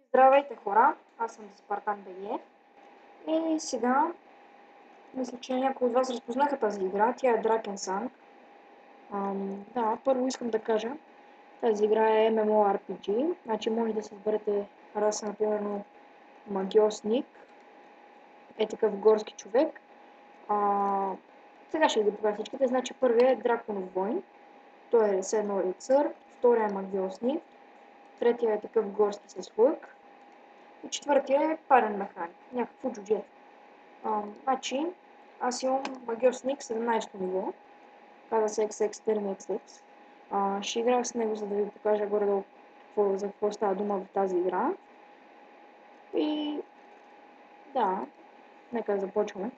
Здравейте хора, аз съм Спартан БГ и сега мисля, че някои от вас разпознаха тази игра. Тя е Drakensang. Да, първо искам да кажа, тази игра е MMORPG, значи може да си изберете раса, например, магиосник, е такъв горски човек. Сега ще ви покажа всичките, значи първият е Драконов войн, той е все едно рицар, втория е магиосник, третия е такъв горски с лък и четвъртия е парен механик, някакво джудже. Значи, аз имам магиосник 17 ниво, каза се XX Termi XX. Ще играя с него, за да ви покажа горе-долу за какво става дума в тази игра. И да, нека да започваме.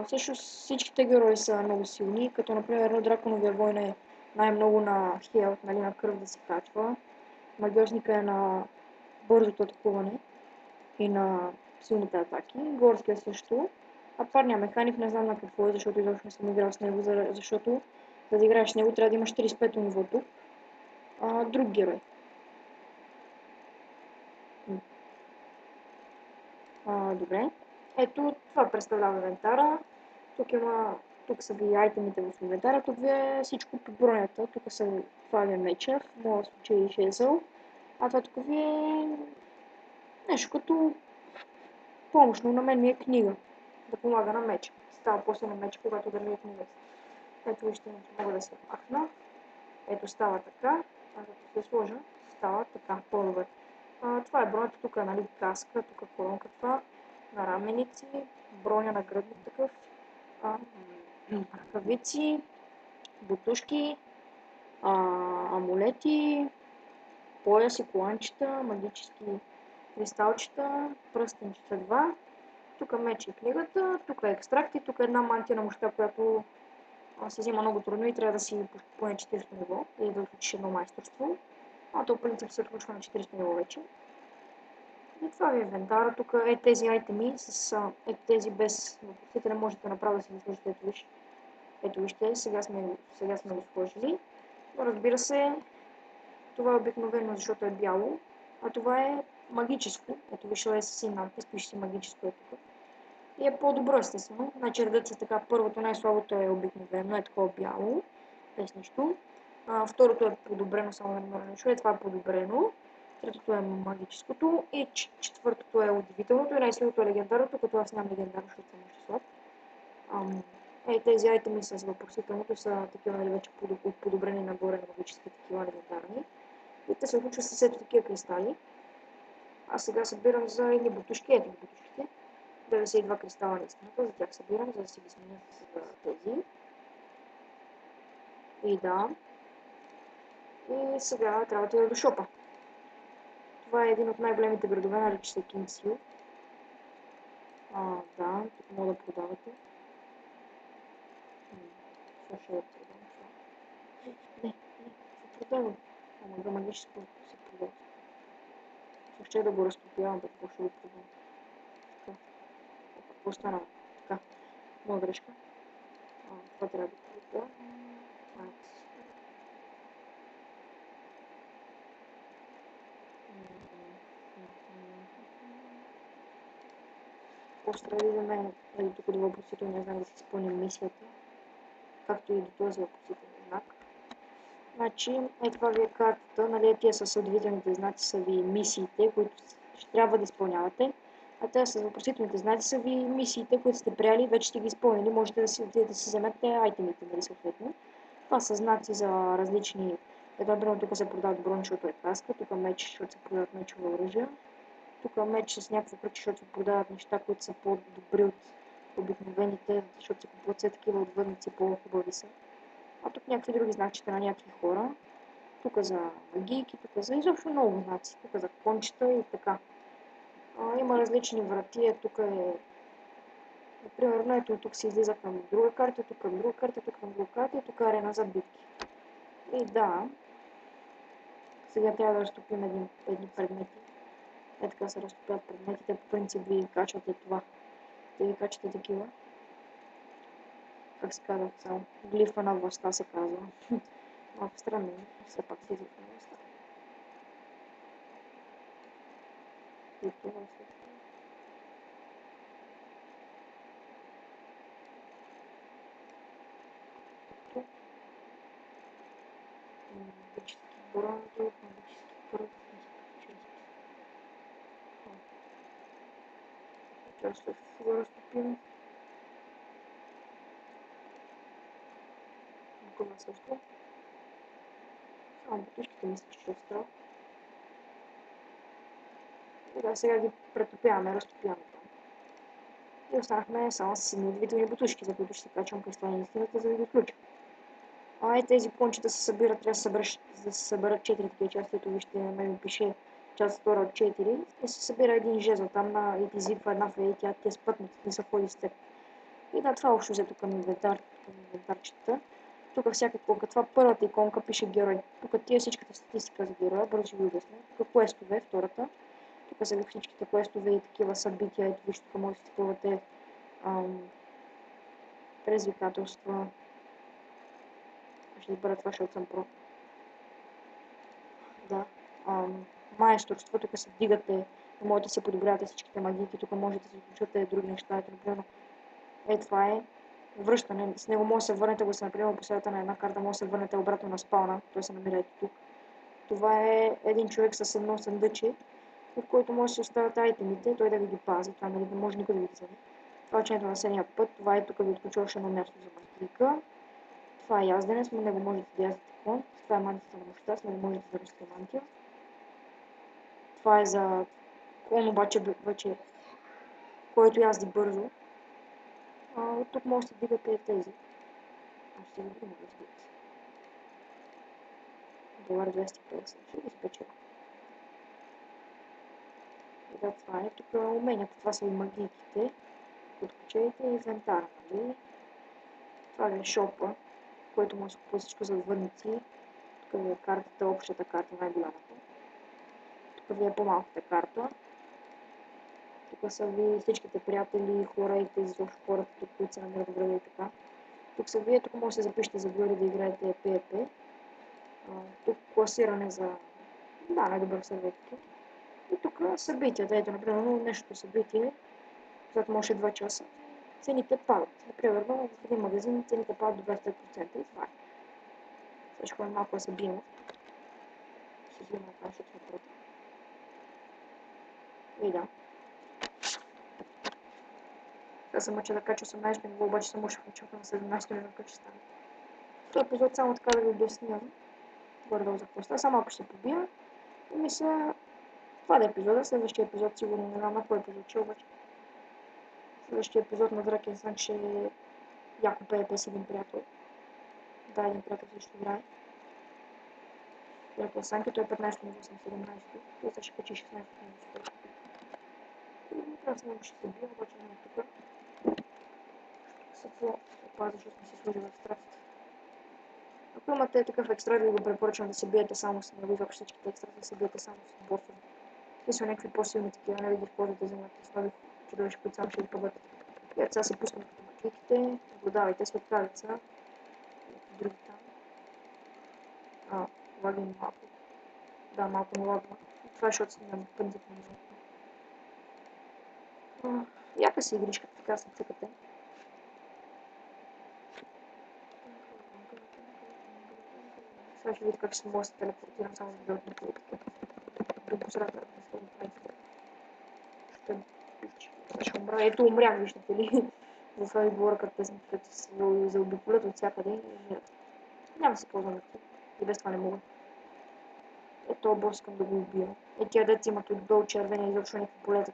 Всъщност всичките герои са много силни, като например Драконовия войн е най-много на хелт, нали, на кръв да се качва. Магиосника е на бързото атакуване и на силните атаки. Горския също. А парния механик не знам на какво е, защото изобщо не съм играл с него, защото за да играеш с него трябва да имаш 35-то ниво тук. Друг герой. Добре. Ето това представлява инвентара. Тук са ви айтемите в инвентара. Тук ви е всичко по бронята. Това ви е меча, в моя случай е жезъл. А това тук ви е нещо като помощно. На мен ми е книга. Да помага на меча. Става после на меча, когато държа книгата. Ето вижте, мога да се махна. Ето става така. Ако се сложа, става така, по-добре. Това е бронята, тук е, нали, каска, тук е колонка, това на раменици, броня на гръдник такъв, ръкавици, бутушки, амулети, пояси, коланчета, магически кристалчета, пръстенчета 2. Тук меч и книгата, тук е екстракти, тук е една мантия на мощта, която се взима много трудно и трябва да си поне 40 ниво, или да отключиш едно майсторство. То в принцип се включва на 40 ниво вече. И това ви е инвентара. Тук е тези айтеми, тези без въпросите не можете направо да си ги сложите. Ето вижте, сега сме го сложили. Но разбира се, това е обикновено, защото е бяло, а това е магическо. Ето вижте, е си надпис, пише си магическо е тук. И е по-добро, естествено. Значи редът са така, първото най-слабото е обикновено, е такова бяло, без нищо. Второто е подобрено, само да не мога нещо, това е подобрено. Третото е магическото и четвъртото е удивителното и най-силното е легендарното, като аз нямам легендарно, защото съм още слаб. Тези айтеми с въпросителното са такива, нали, вече подобрени нагоре на магически такива легендарни. И те се случват с ето такива кристали. Аз сега събирам за едни бутушки, ето бутушките. 92 кристала на истината, за тях събирам, за да си ги сменя с тези. И да. И сега трябва да отида до шопа. Това е един от най-големите градове, нарича се Кингсил. Да, тук мога да продавате. Какво ще да продавам това? Не, какво продавам? Да магическо се продава. Ще да го разтопявам, какво ще го продавам. Така. Какво стана? Така. Моя грешка. Това трябва да продавам. После трябва да видим тук до въпросителния знак да си изпълним мисията, както и до този въпросителен знак. Значи, това ви е картата, нали, тия с удивителните знаци са ви мисиите, които ще трябва да изпълнявате, а тези с въпросителните знаци са ви мисиите, които сте прияли и вече сте ги изпълнили, можете да си вземете айтемите, нали, съответно. Това са знаци за различни, например, тук се продават бронь, защото е каска, тук меч, защото се продават мечове оръжия. Тук меч с някакво кръче, защото се продават неща, които са по-добри от обикновените, защото се купуват все такива отвъдници, по-хубави са. А тук някакви други знакчета на някакви хора. Тук за магийки, тук за изобщо много знаци. Тук за кончета и така. Има различни врати. Тук е... Например, ето тук се излиза към друга карта, тук към друга карта, тук към друга карта и тук е арена за битки. И да, сега трябва да разтопим едни предмети. Така се разтопят предметите, по принцип ви качвате това. Те ви качвате такива. Как се казва само? Глифа на властта се казва. Малко странно, все пак си глифа на властта. И това също. Магически бронзов, магически пръв, сейчас след това разтопим. Това също. Само бутушките мисля, че ще остава. Така, сега ги претопяваме, разтопяваме там. И останахме само с недвижими бутушки, за които ще се качвам по страни истината, за да ги включа. Тези кончета се събират, трябва да се съберат 4 такива части, ето вижте, на мен пише част 2 от 4, и се събира един жезъл там и ти извиква една фея и тя е спътник, не се ходи с теб. И да, това общо взето към инвентарчета. Тук всякакво, като това първата иконка пише герой. Тук ти е всичката статистика за героя, бързо ще ви обясня. Тук квестове, втората. Тук са всичките квестове и такива събития, ето вижте, тук може да си купувате предизвикателства. Ще избера това, защото съм про. Да. Майсторство, тук се вдигате, можете да се подобрявате всичките магийки, тук можете да се включвате други неща, например. Това е връщане. С него може да се върнете, ако се например по средата на една карта, може да се върнете обратно на спауна, той се намира ето тук. Това е един човек с едно съндъче, в който може да се оставят айтемите, той да ви ги пази, това нали не може никой да ви ги вземе. Това е учението на следния път, това е тук ви отключваше едно място за магийка. Това е язденец, но него можете да яздите кон. Това е мантията на мощта, с него можете да носите мантия. Това е за кон, обаче вече, който язди бързо. От тук може да вдигате тези. Ще ги вдигам да вдигате. Долар 250, ще ги спечеля. И да, това е. Тук уменията, това са и магийките. Откачайте инвентара, нали? Това е шопа, който може да купува всичко за въдници. Тук ви е картата, общата карта, най-голямата. Тук ви е по-малката карта. Тук са ви всичките приятели, хора и тези изобщо хората, тук, които се намират в града и така. Тук са вие, тук може да се запишете за дуели да играете PvP. Тук класиране за най-добър сервер. И тук събитията, ето например нещо събитие, когато може 2 часа, цените падат. Например, в един магазин цените падат до 20% и това е. Всичко е малко събимо. Ще взема това, защото сме против. И да. Сега се мъча да кача 18 ниво, обаче се мъча на 17 ниво, как ще стане. Този епизод само така да ви обясням. Горе-долу за какво става. Само ако ще се побия. И мисля, това да е епизода. Следващия епизод сигурно не знам на кой епизод ще обаче. Следващия епизод на Дракен Сан ще е яко PvP с един приятел. Да, един приятел също играе. Приятел Санки, той е 15 ниво, съм 17. Той сега ще качи 16 ниво. И трябва да ще се бия, обаче не е тук. Какво опаза, защото ми се служи в екстракт. Ако имате такъв екстракт, ви го препоръчвам да се биете само с него, въпреки всичките екстракти да се биете само с босове. Смисъл някакви по-силни такива, не ги използвате за някакви слаби чудовища, които само ще ви пъбат. И сега се пускаме като магийките, наблюдавайте светкавица и други там. Лаги малко. Да, малко не лагва. Това е, защото снимам пънзик на много. Яка си игричка, така се цъкате. Сега ще видите как ще може да се телепортирам само за да дойдат на политика. До посредата на следната. Ще умра. Ето умрях, виждате ли. Затова ви говоря като се заобиколят от всякъде и умират. Няма да се ползвам от и без това не мога. Ето бос искам да го убия. Тия деца имат отдолу червени изобщо някакви полета.